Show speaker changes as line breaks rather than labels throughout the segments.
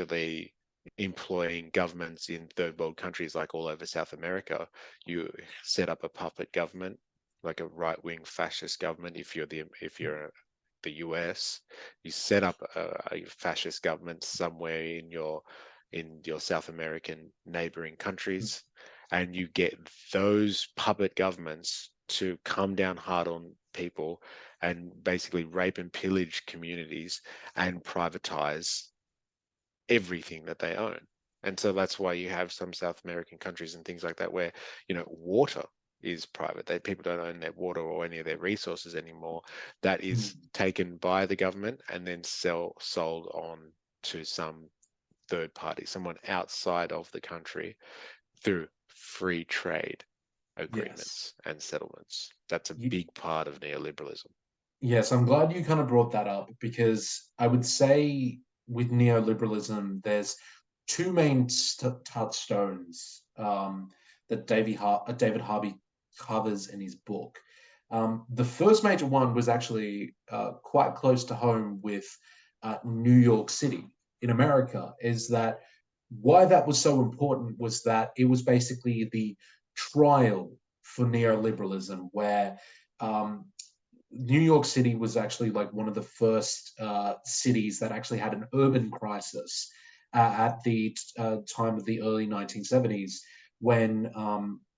actually employing governments in third world countries like all over South America. You set up a puppet government, like a right-wing fascist government. If you're the US, you set up a fascist government somewhere in your South American neighboring countries, and you get those puppet governments to come down hard on people and basically rape and pillage communities and privatize everything that they own. And so that's why you have some South American countries and things like that where, water is private. People don't own their water or any of their resources anymore. That is taken by the government and then sold on to some third party, someone outside of the country through free trade
Yes.
agreements and settlements. That's a
You,
big part of neoliberalism.
yes, I'm glad you kind of brought that up because I would say with neoliberalism, there's two main touchstones that David Harvey covers in his book. The first major one was actually quite close to home with New York City in America, is that why that was so important was that it was basically the trial for neoliberalism, where um, New York City was actually like one of the first cities that actually had an urban crisis at the time of the early 1970s when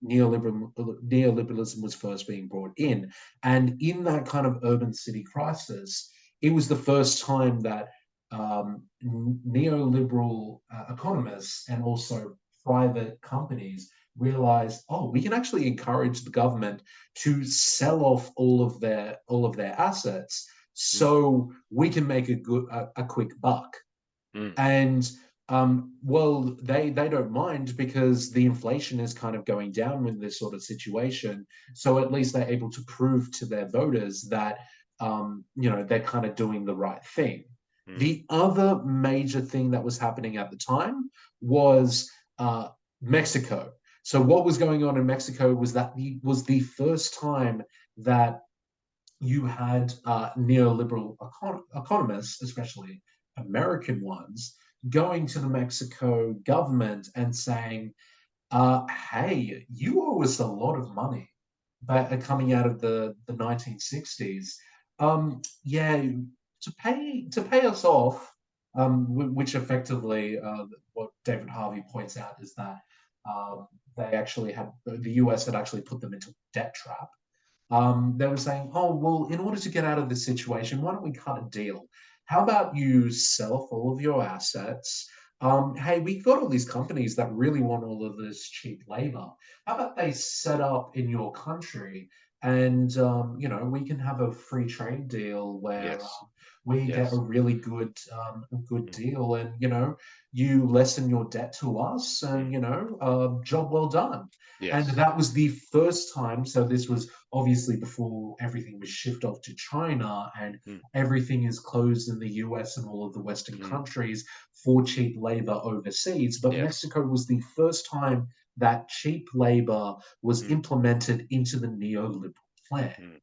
neoliberalism was first being brought in. And in that kind of urban city crisis, it was the first time that neoliberal economists and also private companies realized, oh, we can actually encourage the government to sell off all of their assets
Mm,
so we can make a quick buck.
mm,
And well, they don't mind because the inflation is kind of going down in this sort of situation. So at least they're able to prove to their voters that they're kind of doing the right thing.
mm,
The other major thing that was happening at the time was Mexico. So what was going on in Mexico was that was the first time that you had neoliberal economists, especially American ones, going to the Mexico government and saying, hey, you owe us a lot of money but coming out of the 1960s. Yeah, to pay us off, which effectively what David Harvey points out is that they actually had the US had actually put them into a debt trap. They were saying, oh, well, in order to get out of this situation, why don't we cut a deal? How about you sell off all of your assets? Hey, we've got all these companies that really want all of this cheap labor. How about they set up in your country and, we can have a free trade deal where
yes,
we get a
yes.
really good
Mm,
deal and, you lessen your debt to us and,
mm,
job well done. And
yes.
that was the first time. So this was obviously before everything was shipped off to China and
Mm,
everything is closed in the US and all of the Western
mm,
countries for cheap labor overseas. But
yes.
Mexico was the first time that cheap labor was
Mm,
implemented into the neoliberal plan.